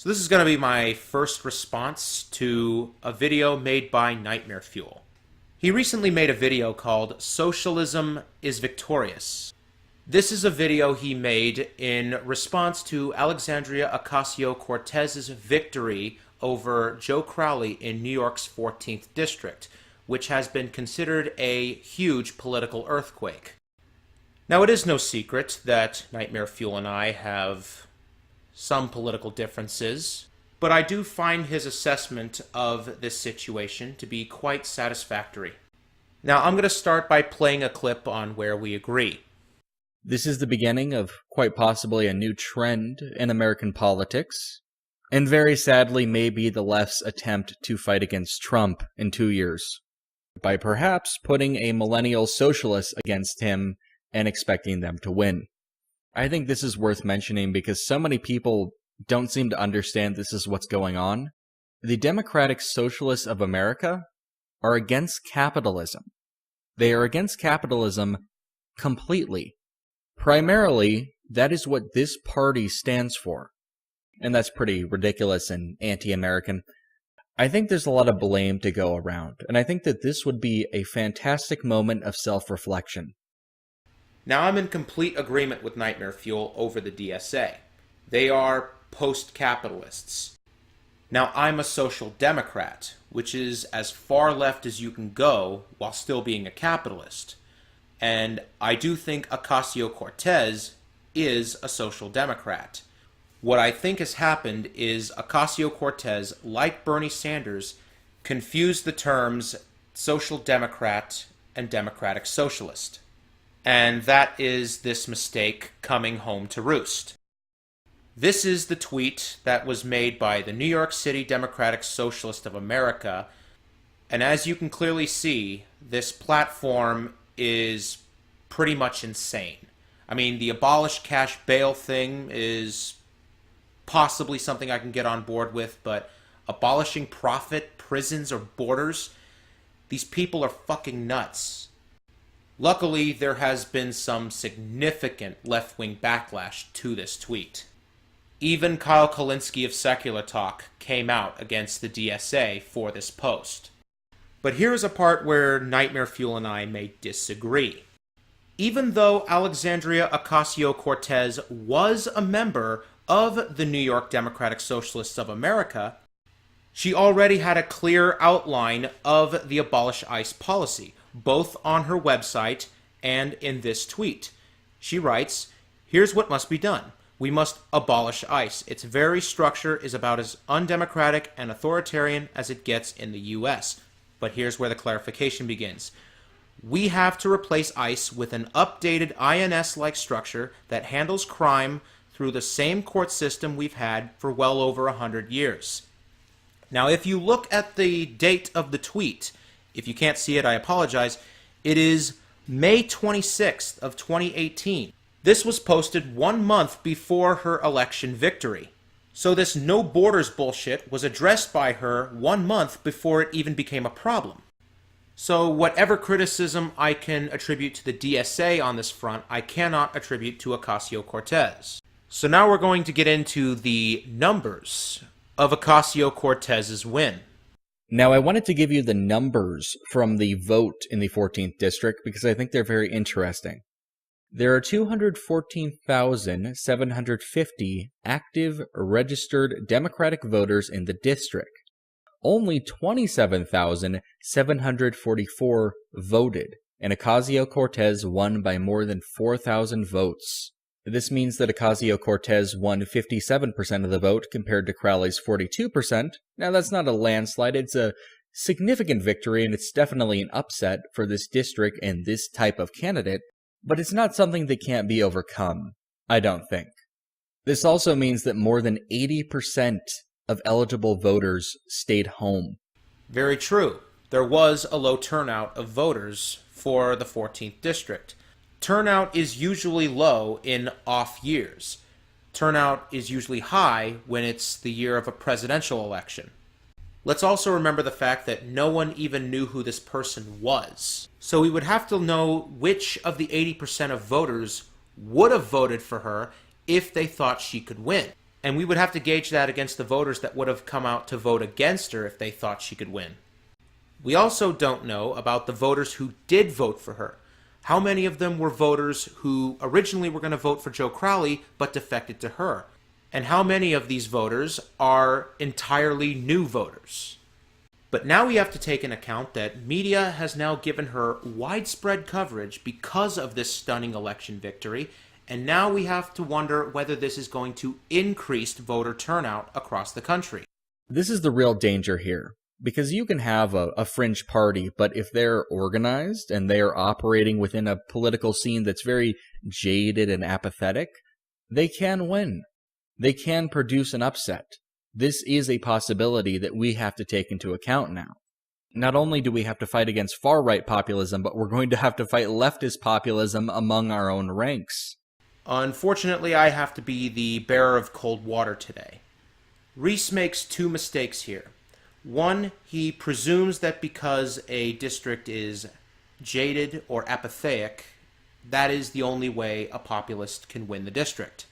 So this is going to be my first response to a video made by Nightmare Fuel. He recently made a video called Socialism is Victorious. This is a video he made in response to Alexandria Ocasio-Cortez's victory over Joe Crowley in New York's 14th District, which has been considered a huge political earthquake. Now, it is no secret that Nightmare Fuel and I have some political differences, but I do find his assessment of this situation to be quite satisfactory. Now, I'm going to start by playing a clip on where we agree. This is the beginning of quite possibly a new trend in American politics, and very sadly may be the left's attempt to fight against Trump in 2 years, by perhaps putting a millennial socialist against him and expecting them to win. I think this is worth mentioning because so many people don't seem to understand this is what's going on. The Democratic Socialists of America are against capitalism. They are against capitalism completely. Primarily, that is what this party stands for. And that's pretty ridiculous and anti-American. I think there's a lot of blame to go around, and I think that this would be a fantastic moment of self-reflection. Now, I'm in complete agreement with Nightmare Fuel over the DSA. They are post-capitalists. Now, I'm a social democrat, which is as far left as you can go while still being a capitalist. And I do think Ocasio-Cortez is a social democrat. What I think has happened is Ocasio-Cortez, like Bernie Sanders, confused the terms social democrat and democratic socialist. And that is this mistake coming home to roost. This is the tweet that was made by the New York City Democratic Socialist of America. And as you can clearly see, this platform is pretty much insane. I mean, the abolish cash bail thing is possibly something I can get on board with, but abolishing profit, prisons, or borders, these people are fucking nuts. Luckily, there has been some significant left-wing backlash to this tweet. Even Kyle Kulinski of Secular Talk came out against the DSA for this post. But here's a part where Nightmare Fuel and I may disagree. Even though Alexandria Ocasio-Cortez was a member of the New York Democratic Socialists of America, she already had a clear outline of the abolish ICE policy, both on her website and in this tweet. She writes, "Here's what must be done. We must abolish ICE. Its very structure is about as undemocratic and authoritarian as it gets in the U.S. But here's where the clarification begins. We have to replace ICE with an updated INS-like structure that handles crime through the same court system we've had for well over 100 years. Now, if you look at the date of the tweet, if you can't see it, I apologize, it is May 26th of 2018. This was posted 1 month before her election victory. So this no borders bullshit was addressed by her 1 month before it even became a problem. So whatever criticism I can attribute to the DSA on this front, I cannot attribute to Ocasio-Cortez. So now we're going to get into the numbers of Ocasio-Cortez's win. Now, I wanted to give you the numbers from the vote in the 14th District because I think they're very interesting. There are 214,750 active registered Democratic voters in the district. Only 27,744 voted, and Ocasio-Cortez won by more than 4,000 votes. This means that Ocasio-Cortez won 57% of the vote compared to Crowley's 42%. Now, that's not a landslide, it's a significant victory, and it's definitely an upset for this district and this type of candidate, but it's not something that can't be overcome, I don't think. This also means that more than 80% of eligible voters stayed home. Very true. There was a low turnout of voters for the 14th District. Turnout is usually low in off years. Turnout is usually high when it's the year of a presidential election. Let's also remember the fact that no one even knew who this person was. So we would have to know which of the 80% of voters would have voted for her if they thought she could win. And we would have to gauge that against the voters that would have come out to vote against her if they thought she could win. We also don't know about the voters who did vote for her. How many of them were voters who originally were going to vote for Joe Crowley but defected to her? And how many of these voters are entirely new voters? But now we have to take into account that media has now given her widespread coverage because of this stunning election victory, and now we have to wonder whether this is going to increase voter turnout across the country. This is the real danger here, because you can have a fringe party, but if they're organized and they are operating within a political scene that's very jaded and apathetic, they can win. They can produce an upset. This is a possibility that we have to take into account now. Not only do we have to fight against far-right populism, but we're going to have to fight leftist populism among our own ranks. Unfortunately, I have to be the bearer of cold water today. Reese makes two mistakes here. One, he presumes that because a district is jaded or apathetic, that is the only way a populist can win the district.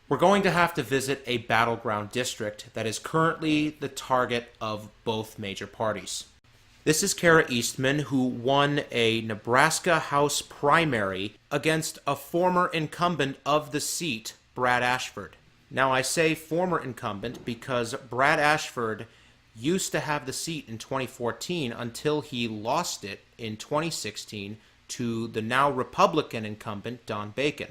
We're going to have to visit a battleground district that is currently the target of both major parties. This is Kara Eastman, who won a Nebraska House primary against a former incumbent of the seat, Brad Ashford. Now, I say former incumbent because Brad Ashford used to have the seat in 2014 until he lost it in 2016 to the now Republican incumbent, Don Bacon.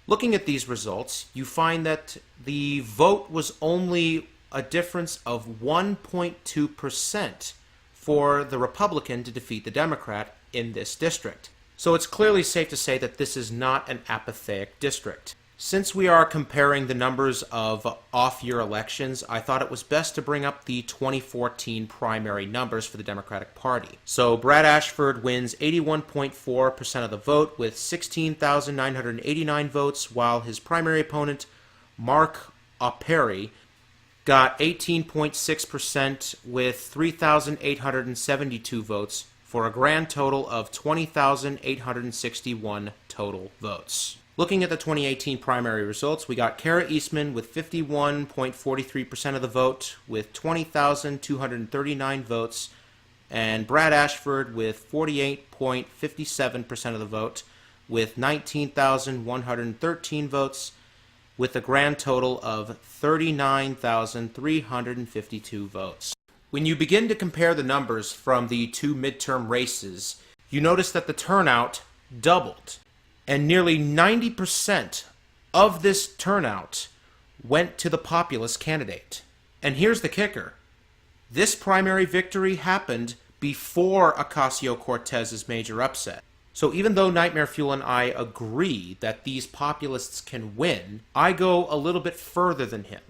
Looking at these results, you find that the vote was only a difference of 1.2% for the Republican to defeat the Democrat in this district. So it's clearly safe to say that this is not an apathetic district. Since we are comparing the numbers of off-year elections, I thought it was best to bring up the 2014 primary numbers for the Democratic Party. So Brad Ashford wins 81.4% of the vote with 16,989 votes, while his primary opponent, Mark Operi, got 18.6% with 3,872 votes for a grand total of 20,861 total votes. Looking at the 2018 primary results, we got Kara Eastman with 51.43% of the vote with 20,239 votes, and Brad Ashford with 48.57% of the vote with 19,113 votes, with a grand total of 39,352 votes. When you begin to compare the numbers from the two midterm races, you notice that the turnout doubled. And nearly 90% of this turnout went to the populist candidate. And here's the kicker. This primary victory happened before Ocasio-Cortez's major upset. So even though Nightmare Fuel and I agree that these populists can win, I go a little bit further than him.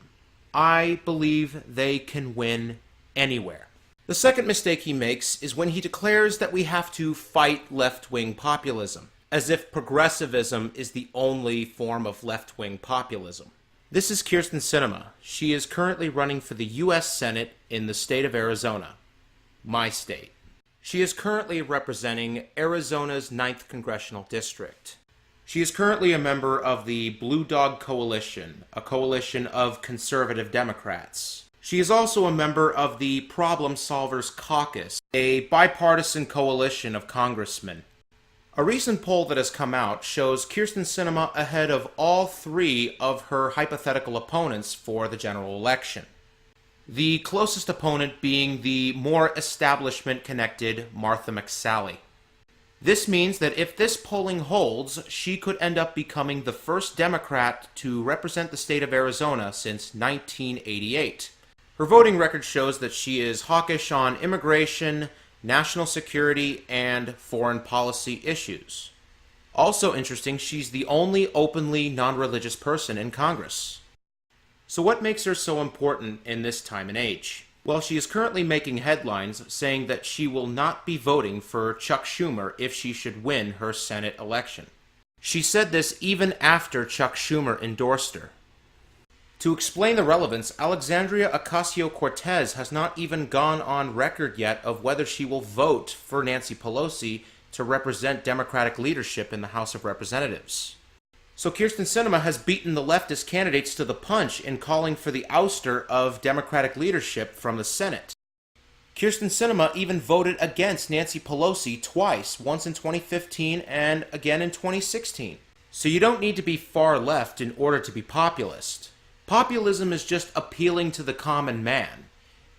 I believe they can win anywhere. The second mistake he makes is when he declares that we have to fight left-wing populism, as if progressivism is the only form of left-wing populism. This is Kyrsten Sinema. She is currently running for the U.S. Senate in the state of Arizona, my state. She is currently representing Arizona's 9th Congressional District. She is currently a member of the Blue Dog Coalition, a coalition of conservative Democrats. She is also a member of the Problem Solvers Caucus, a bipartisan coalition of congressmen. A recent poll that has come out shows Kyrsten Sinema ahead of all three of her hypothetical opponents for the general election. The closest opponent being the more establishment-connected Martha McSally. This means that if this polling holds, she could end up becoming the first Democrat to represent the state of Arizona since 1988. Her voting record shows that she is hawkish on immigration, national security, and foreign policy issues. Also interesting, she's the only openly non-religious person in Congress. So what makes her so important in this time and age? Well, she is currently making headlines saying that she will not be voting for Chuck Schumer if she should win her Senate election. She said this even after Chuck Schumer endorsed her. To explain the relevance, Alexandria Ocasio-Cortez has not even gone on record yet of whether she will vote for Nancy Pelosi to represent Democratic leadership in the House of Representatives. So Kyrsten Sinema has beaten the leftist candidates to the punch in calling for the ouster of Democratic leadership from the Senate. Kyrsten Sinema even voted against Nancy Pelosi twice, once in 2015 and again in 2016. So you don't need to be far left in order to be populist. Populism is just appealing to the common man.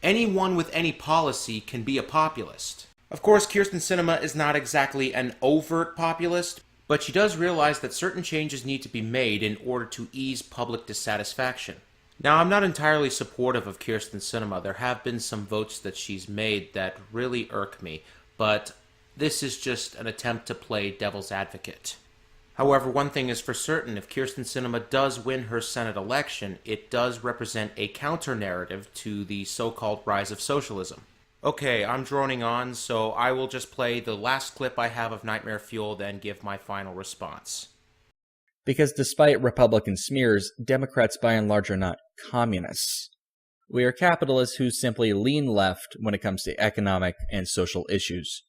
Anyone with any policy can be a populist. Of course, Kyrsten Sinema is not exactly an overt populist, but she does realize that certain changes need to be made in order to ease public dissatisfaction. Now, I'm not entirely supportive of Kyrsten Sinema. There have been some votes that she's made that really irk me, but this is just an attempt to play devil's advocate. However, one thing is for certain, if Kyrsten Sinema does win her Senate election, it does represent a counter-narrative to the so-called rise of socialism. Okay, I'm droning on, so I will just play the last clip I have of Nightmare Fuel, then give my final response. Because despite Republican smears, Democrats by and large are not communists. We are capitalists who simply lean left when it comes to economic and social issues.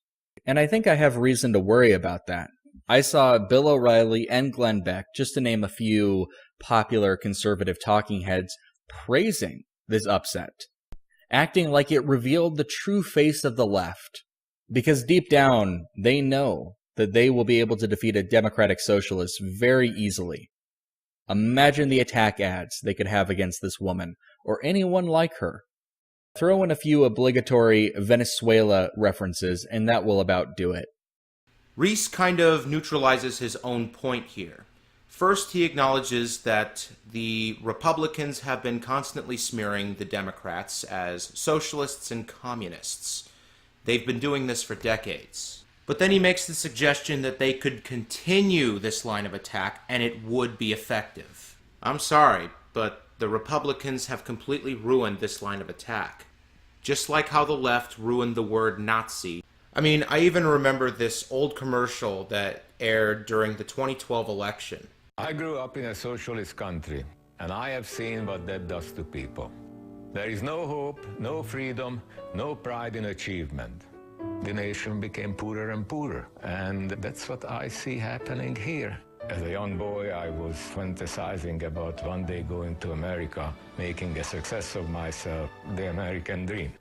And I think I have reason to worry about that. I saw Bill O'Reilly and Glenn Beck, just to name a few popular conservative talking heads, praising this upset, acting like it revealed the true face of the left. Because deep down, they know that they will be able to defeat a democratic socialist very easily. Imagine the attack ads they could have against this woman, or anyone like her. Throw in a few obligatory Venezuela references, and that will about do it. Reese kind of neutralizes his own point here. First, he acknowledges that the Republicans have been constantly smearing the Democrats as socialists and communists. They've been doing this for decades. But then he makes the suggestion that they could continue this line of attack and it would be effective. I'm sorry, but the Republicans have completely ruined this line of attack. Just like how the left ruined the word Nazi. I mean, I even remember this old commercial that aired during the 2012 election. I grew up in a socialist country, and I have seen what that does to people. There is no hope, no freedom, no pride in achievement. The nation became poorer and poorer, and that's what I see happening here. As a young boy, I was fantasizing about one day going to America, making a success of myself, the American dream.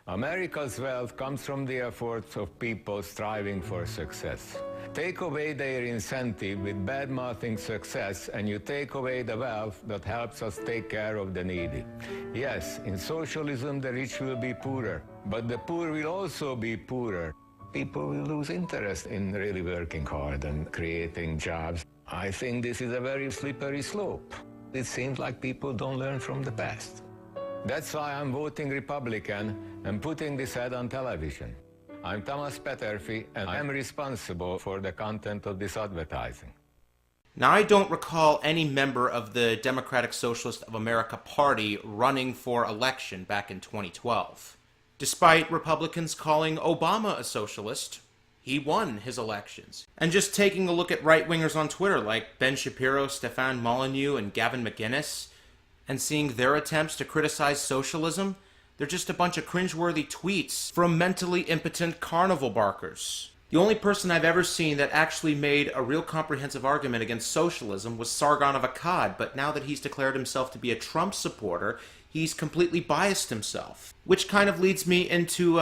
America's wealth comes from the efforts of people striving for success. Take away their incentive with bad-mouthing success, and you take away the wealth that helps us take care of the needy. Yes, in socialism, the rich will be poorer, but the poor will also be poorer. People will lose interest in really working hard and creating jobs. I think this is a very slippery slope. It seems like people don't learn from the past. That's why I'm voting Republican and putting this ad on television. I'm Thomas Petterfi, and I'm responsible for the content of this advertising. Now, I don't recall any member of the Democratic Socialist of America Party running for election back in 2012. Despite Republicans calling Obama a socialist, he won his elections. And just taking a look at right-wingers on Twitter like Ben Shapiro, Stefan Molyneux, and Gavin McInnes, and seeing their attempts to criticize socialism, they're just a bunch of cringeworthy tweets from mentally impotent carnival barkers. The only person I've ever seen that actually made a real comprehensive argument against socialism was Sargon of Akkad, but now that he's declared himself to be a Trump supporter, he's completely biased himself. Which kind of leads me into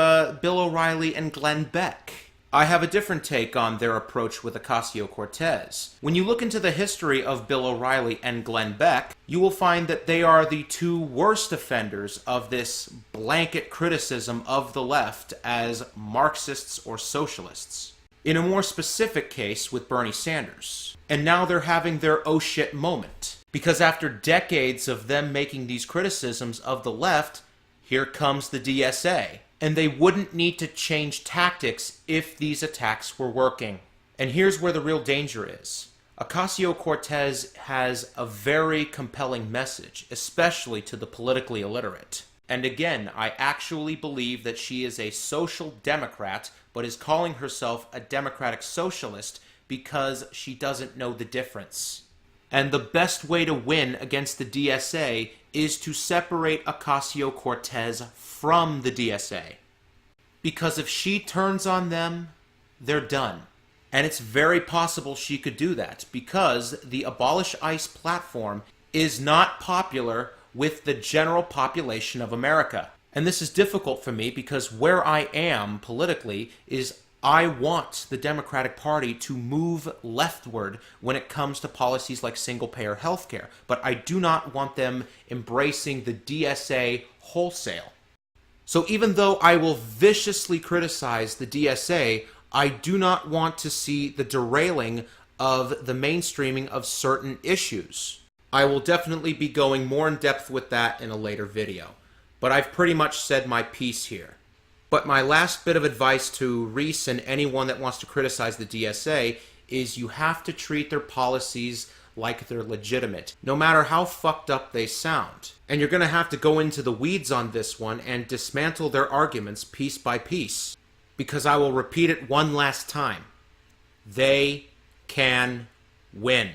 Bill O'Reilly and Glenn Beck. I have a different take on their approach with Ocasio-Cortez. When you look into the history of Bill O'Reilly and Glenn Beck, you will find that they are the two worst offenders of this blanket criticism of the left as Marxists or socialists. In a more specific case with Bernie Sanders. And now they're having their oh shit moment. Because after decades of them making these criticisms of the left, here comes the DSA. And they wouldn't need to change tactics if these attacks were working. And here's where the real danger is. Ocasio-Cortez has a very compelling message, especially to the politically illiterate. And again, I actually believe that she is a social democrat, but is calling herself a democratic socialist because she doesn't know the difference. And the best way to win against the DSA is to separate Ocasio-Cortez from the DSA. Because if she turns on them, they're done. And it's very possible she could do that because the Abolish ICE platform is not popular with the general population of America. And this is difficult for me because where I am politically is I want the Democratic Party to move leftward when it comes to policies like single-payer healthcare, but I do not want them embracing the DSA wholesale. So even though I will viciously criticize the DSA, I do not want to see the derailing of the mainstreaming of certain issues. I will definitely be going more in depth with that in a later video, but I've pretty much said my piece here. But my last bit of advice to Reese and anyone that wants to criticize the DSA is you have to treat their policies like they're legitimate, no matter how fucked up they sound. And you're going to have to go into the weeds on this one and dismantle their arguments piece by piece. Because I will repeat it one last time. They can win.